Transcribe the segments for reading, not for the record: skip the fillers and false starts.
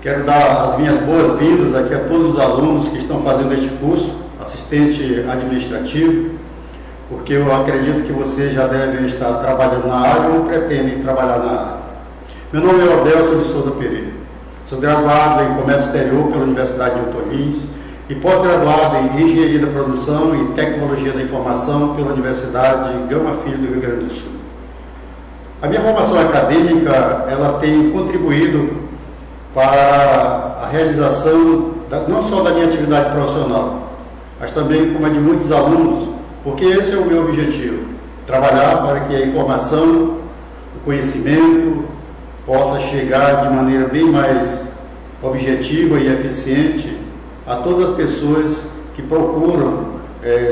Quero dar as minhas boas-vindas aqui a todos os alunos que estão fazendo este curso, assistente administrativo, porque eu acredito que vocês já devem estar trabalhando na área ou pretendem trabalhar na área. Meu nome é Odelson de Souza Pereira, sou graduado em Comércio Exterior pela Universidade de Newton Lins e pós-graduado em Engenharia da Produção e Tecnologia da Informação pela Universidade Gama Filho do Rio Grande do Sul. A minha formação acadêmica, ela tem contribuído para a realização não só da minha atividade profissional, mas também como a de muitos alunos, porque esse é o meu objetivo, trabalhar para que a informação, o conhecimento possa chegar de maneira bem mais objetiva e eficiente a todas as pessoas que procuram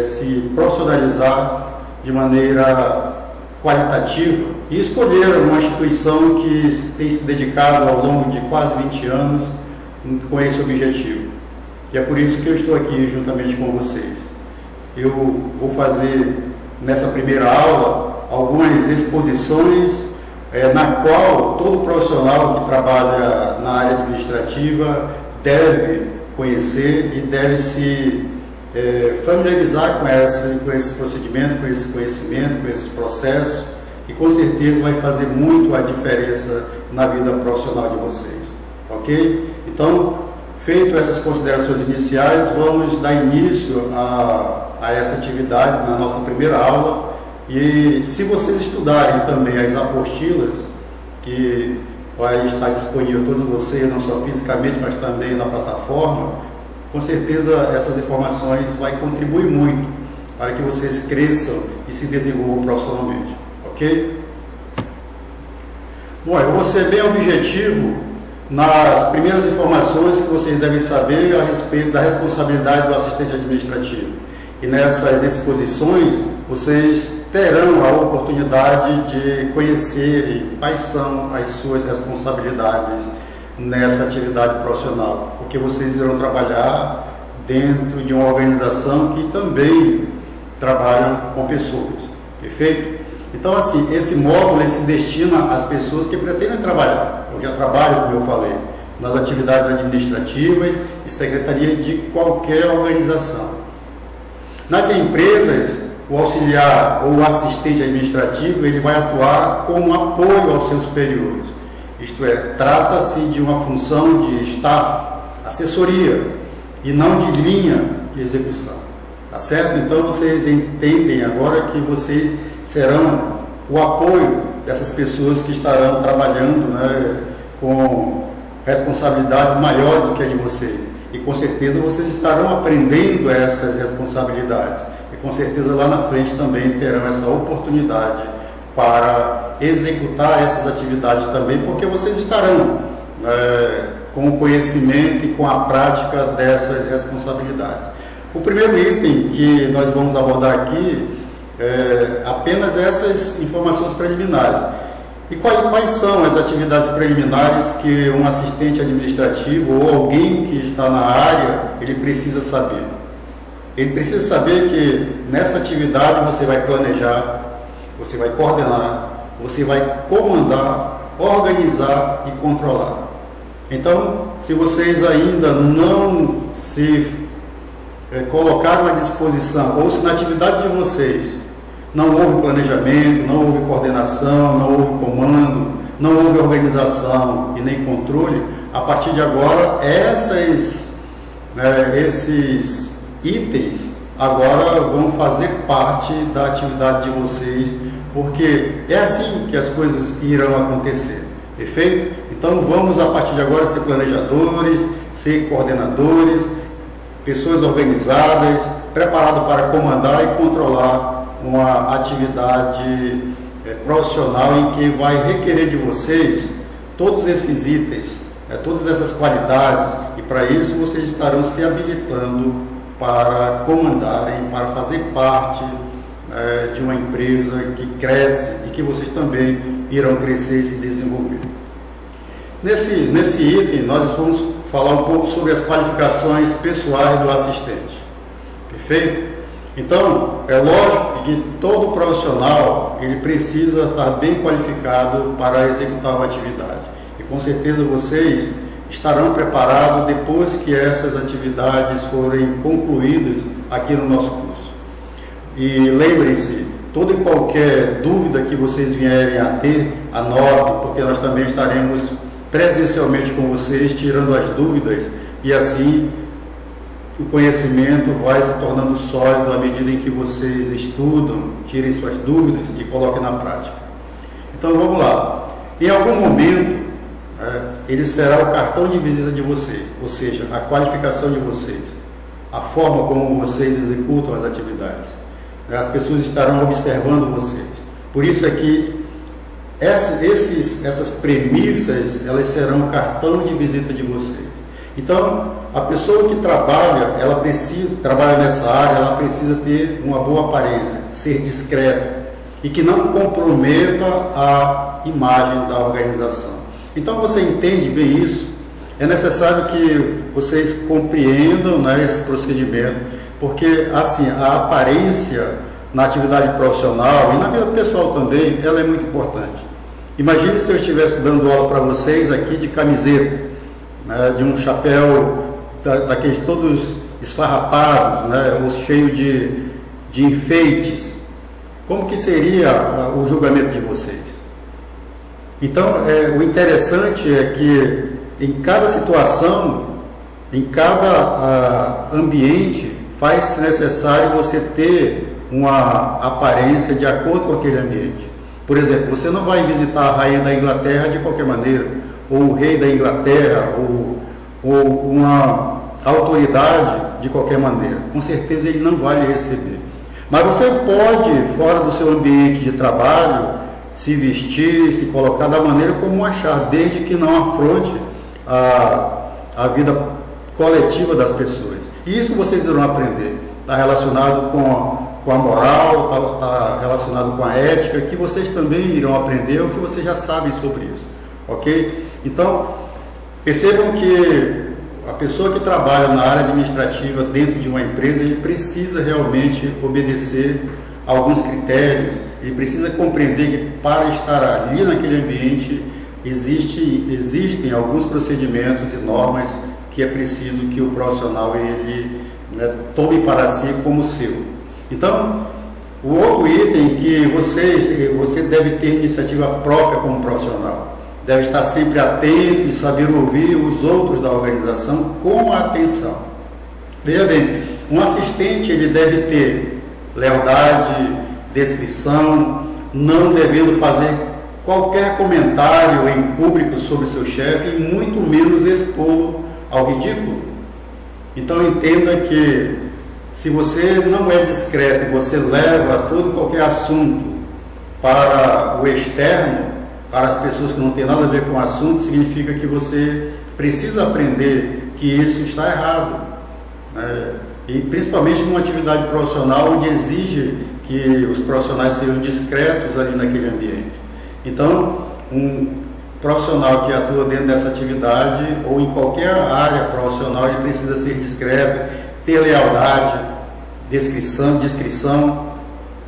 se profissionalizar de maneira qualitativa e escolher uma instituição que tem se dedicado ao longo de quase 20 anos com esse objetivo. E é por isso que eu estou aqui juntamente com vocês. Eu vou fazer nessa primeira aula algumas exposições na qual todo profissional que trabalha na área administrativa deve conhecer e deve se familiarizar com esse procedimento, com esse conhecimento, com esse processo, que com certeza vai fazer muito a diferença na vida profissional de vocês, ok? Então, feito essas considerações iniciais, vamos dar início a essa atividade na nossa primeira aula. E se vocês estudarem também as apostilas, que vai estar disponível a todos vocês, não só fisicamente, mas também na plataforma, com certeza essas informações vão contribuir muito para que vocês cresçam e se desenvolvam profissionalmente, ok? Bom, eu vou ser bem objetivo nas primeiras informações que vocês devem saber a respeito da responsabilidade do assistente administrativo. E nessas exposições, vocês terão a oportunidade de conhecerem quais são as suas responsabilidades nessa atividade profissional, porque vocês irão trabalhar dentro de uma organização que também trabalha com pessoas, perfeito? Então, assim, esse módulo ele se destina às pessoas que pretendem trabalhar, ou já trabalham, como eu falei, nas atividades administrativas e secretaria de qualquer organização. Nas empresas, o auxiliar ou o assistente administrativo ele vai atuar como apoio aos seus superiores. Isto é, trata-se de uma função de staff, assessoria, e não de linha de execução. Tá certo? Então vocês entendem agora que vocês serão o apoio dessas pessoas que estarão trabalhando, né, com responsabilidades maiores do que a de vocês. E com certeza vocês estarão aprendendo essas responsabilidades. E com certeza lá na frente também terão essa oportunidade para executar essas atividades também, porque vocês estarão com o conhecimento e com a prática dessas responsabilidades. O primeiro item que nós vamos abordar aqui é apenas essas informações preliminares. E quais são as atividades preliminares que um assistente administrativo ou alguém que está na área ele precisa saber? Ele precisa saber que nessa atividade você vai planejar, você vai coordenar, você vai comandar, organizar e controlar. Então, se vocês ainda não se colocaram à disposição, ou se na atividade de vocês não houve planejamento, não houve coordenação, não houve comando, não houve organização e nem controle, a partir de agora esses itens agora vão fazer parte da atividade de vocês, porque é assim que as coisas irão acontecer, perfeito? Então vamos a partir de agora ser planejadores, ser coordenadores, pessoas organizadas, preparadas para comandar e controlar uma atividade profissional em que vai requerer de vocês todos esses itens, todas essas qualidades, e para isso vocês estarão se habilitando para comandarem, para fazer parte de uma empresa que cresce e que vocês também irão crescer e se desenvolver. Nesse item, nós vamos falar um pouco sobre as qualificações pessoais do assistente. Perfeito? Então, é lógico que todo profissional ele precisa estar bem qualificado para executar uma atividade. E com certeza vocês estarão preparados depois que essas atividades forem concluídas aqui no nosso curso. E lembrem-se, toda e qualquer dúvida que vocês vierem a ter, anotem, porque nós também estaremos presencialmente com vocês, tirando as dúvidas, e assim o conhecimento vai se tornando sólido à medida em que vocês estudam, tirem suas dúvidas e coloquem na prática. Então vamos lá. Em algum momento, ele será o cartão de visita de vocês, ou seja, a qualificação de vocês, a forma como vocês executam as atividades. As pessoas estarão observando vocês. Por isso é que essas premissas, elas serão o cartão de visita de vocês. Então, a pessoa que trabalha nessa área, ela precisa ter uma boa aparência, ser discreto e que não comprometa a imagem da organização. Então, você entende bem isso? É necessário que vocês compreendam, né, esse procedimento, porque assim, a aparência na atividade profissional e na vida pessoal também, ela é muito importante. Imagine se eu estivesse dando aula para vocês aqui de camiseta, né, de um chapéu daqueles todos esfarrapados, né, ou cheio de enfeites. Como que seria o julgamento de vocês? Então, o interessante é que em cada situação, em cada ambiente, faz necessário você ter uma aparência de acordo com aquele ambiente. Por exemplo, você não vai visitar a rainha da Inglaterra de qualquer maneira, ou o rei da Inglaterra, ou uma autoridade de qualquer maneira. Com certeza ele não vai lhe receber. Mas você pode, fora do seu ambiente de trabalho, se vestir, se colocar da maneira como achar, desde que não afronte a vida coletiva das pessoas. E isso vocês irão aprender. Está relacionado com a moral, está relacionado com a ética, que vocês também irão aprender, ou que vocês já sabem sobre isso. Ok? Então, percebam que a pessoa que trabalha na área administrativa dentro de uma empresa, ele precisa realmente obedecer a alguns critérios, ele precisa compreender que para estar ali naquele ambiente existem alguns procedimentos e normas que é preciso que o profissional ele, né, tome para si como seu. Então, o outro item que você deve ter iniciativa própria como profissional. Deve estar sempre atento e saber ouvir os outros da organização com atenção. Veja bem, um assistente ele deve ter lealdade, descrição, não devendo fazer qualquer comentário em público sobre seu chefe e muito menos expô-lo ao ridículo. Então entenda que se você não é discreto e você leva todo e qualquer assunto para o externo, para as pessoas que não têm nada a ver com o assunto, significa que você precisa aprender que isso está errado, né? E principalmente numa atividade profissional onde exige que os profissionais sejam discretos ali naquele ambiente. Então, um profissional que atua dentro dessa atividade ou em qualquer área profissional, ele precisa ser discreto, ter lealdade, discrição,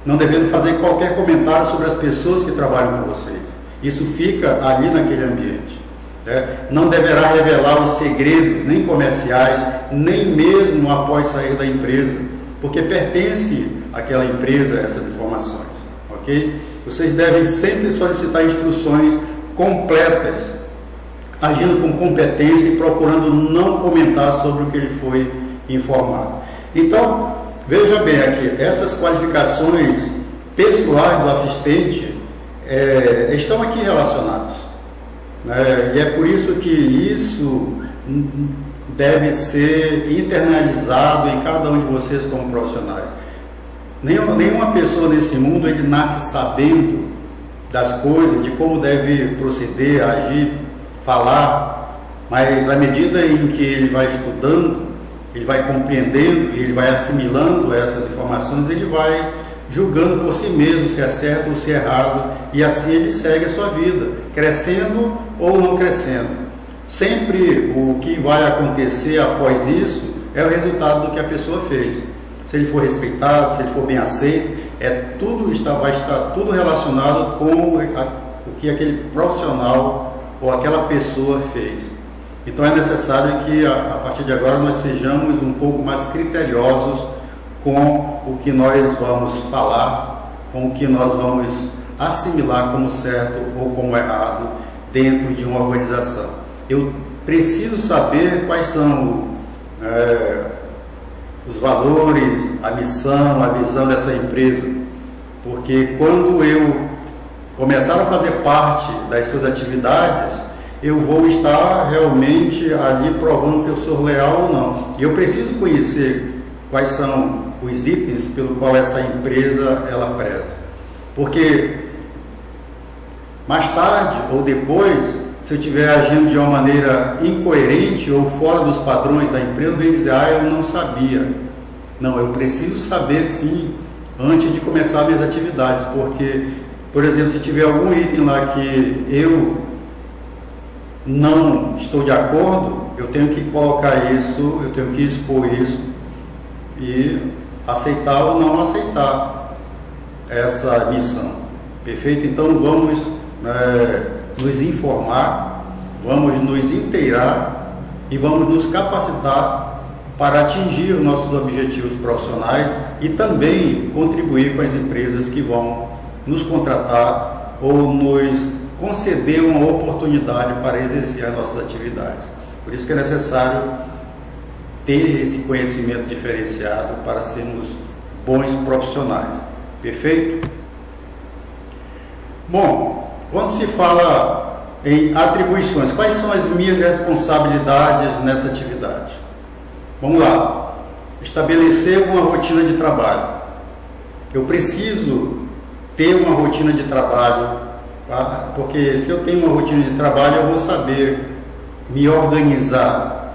não devendo fazer qualquer comentário sobre as pessoas que trabalham com vocês. Isso fica ali naquele ambiente. Né? Não deverá revelar os segredos, nem comerciais, nem mesmo após sair da empresa, porque pertence àquela empresa essas informações. Ok? Vocês devem sempre solicitar instruções completas, agindo com competência e procurando não comentar sobre o que ele foi informado. Então, veja bem aqui, essas qualificações pessoais do assistente estão aqui relacionados, né? E é por isso que isso deve ser internalizado em cada um de vocês como profissionais. Nenhuma pessoa nesse mundo ele nasce sabendo das coisas, de como deve proceder, agir, falar, mas à medida em que ele vai estudando, ele vai compreendendo e ele vai assimilando essas informações, ele vai julgando por si mesmo se é certo ou se é errado, e assim ele segue a sua vida, crescendo ou não crescendo. Sempre o que vai acontecer após isso é o resultado do que a pessoa fez. Se ele for respeitado, se ele for bem aceito, vai estar tudo relacionado com o que aquele profissional ou aquela pessoa fez. Então é necessário que a partir de agora nós sejamos um pouco mais criteriosos com o que nós vamos falar, com o que nós vamos assimilar como certo ou como errado dentro de uma organização. Eu preciso saber quais são os valores, a missão, a visão dessa empresa, porque quando eu começar a fazer parte das suas atividades, eu vou estar realmente ali provando se eu sou leal ou não. E eu preciso conhecer quais são os itens pelo qual essa empresa ela preza. Porque mais tarde ou depois, se eu estiver agindo de uma maneira incoerente ou fora dos padrões da empresa, eu venho dizer, eu não sabia. Não, eu preciso saber sim, antes de começar minhas atividades, porque, por exemplo, se tiver algum item lá que eu não estou de acordo, eu tenho que colocar isso, eu tenho que expor isso e aceitar ou não aceitar essa missão. Perfeito? Então vamos nos informar, vamos nos inteirar e vamos nos capacitar para atingir os nossos objetivos profissionais e também contribuir com as empresas que vão nos contratar ou nos conceder uma oportunidade para exercer as nossas atividades. Por isso que é necessário ter esse conhecimento diferenciado para sermos bons profissionais. Perfeito? Bom, quando se fala em atribuições, quais são as minhas responsabilidades nessa atividade? Vamos lá. Estabelecer uma rotina de trabalho. Eu preciso ter uma rotina de trabalho, tá? Porque se eu tenho uma rotina de trabalho, eu vou saber me organizar,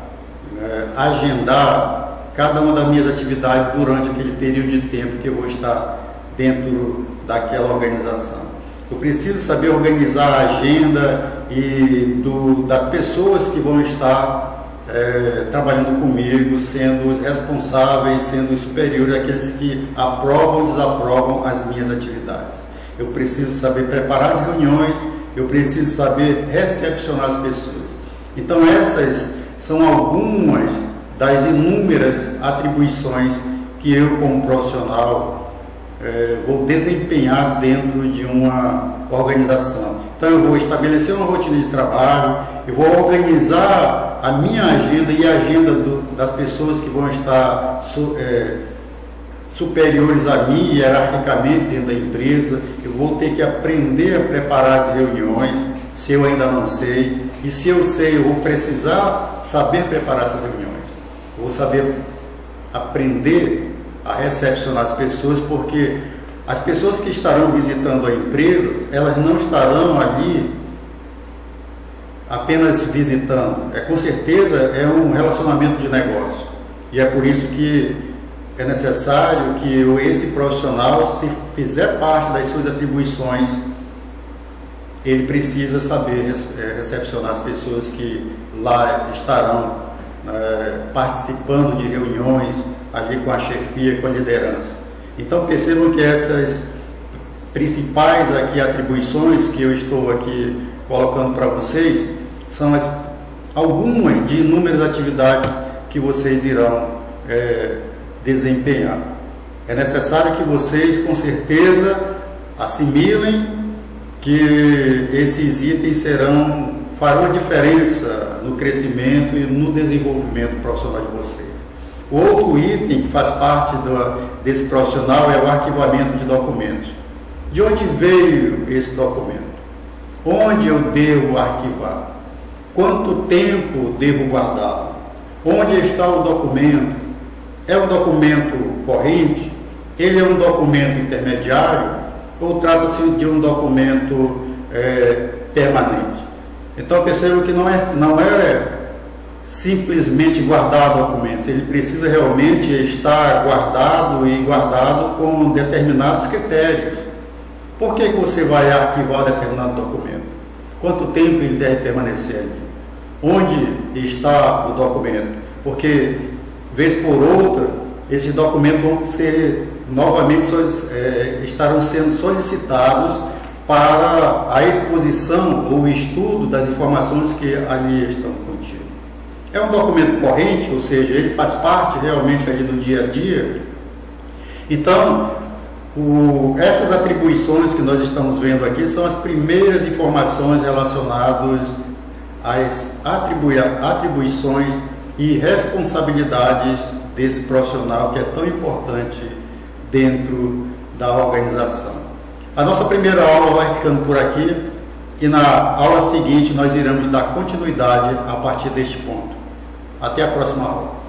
agendar cada uma das minhas atividades durante aquele período de tempo que eu vou estar dentro daquela organização. Eu preciso saber organizar a agenda das pessoas que vão estar trabalhando comigo, sendo os responsáveis, sendo os superiores, aqueles que aprovam ou desaprovam as minhas atividades. Eu preciso saber preparar as reuniões, eu preciso saber recepcionar as pessoas. Então essas são algumas das inúmeras atribuições que eu, como profissional, vou desempenhar dentro de uma organização. Então eu vou estabelecer uma rotina de trabalho, eu vou organizar a minha agenda e a agenda das pessoas que vão estar superiores a mim hierarquicamente dentro da empresa. Eu vou ter que aprender a preparar as reuniões, se eu ainda não sei, e se eu sei, eu vou precisar saber preparar essas reuniões. Eu vou saber aprender a recepcionar as pessoas, porque as pessoas que estarão visitando a empresa, elas não estarão ali apenas visitando. Com certeza é um relacionamento de negócio. E é por isso que é necessário que esse profissional, se fizer parte das suas atribuições, ele precisa saber recepcionar as pessoas que lá estarão participando de reuniões, ali com a chefia, com a liderança. Então percebam que essas principais aqui atribuições que eu estou aqui colocando para vocês são algumas de inúmeras atividades que vocês irão desempenhar. É necessário que vocês, com certeza, assimilem que esses itens farão a diferença no crescimento e no desenvolvimento profissional de vocês. O outro item que faz parte desse profissional é o arquivamento de documentos. De onde veio esse documento? Onde eu devo arquivar? Quanto tempo devo guardá-lo? Onde está o documento? É um documento corrente? Ele é um documento intermediário? Ou trata-se de um documento permanente? Então percebam que não é simplesmente guardar documentos, ele precisa realmente estar guardado com determinados critérios. Por que você vai arquivar determinado documento? Quanto tempo ele deve permanecer ali? Onde está o documento? Porque, vez por outra, esses documentos vão ser novamente estarão sendo solicitados para a exposição ou estudo das informações que ali estão contidas. é um documento corrente, ou seja, ele faz parte realmente ali do dia a dia. Então, essas atribuições que nós estamos vendo aqui são as primeiras informações relacionadas às atribuições e responsabilidades desse profissional que é tão importante dentro da organização. A nossa primeira aula vai ficando por aqui e na aula seguinte nós iremos dar continuidade a partir deste ponto. Até a próxima aula.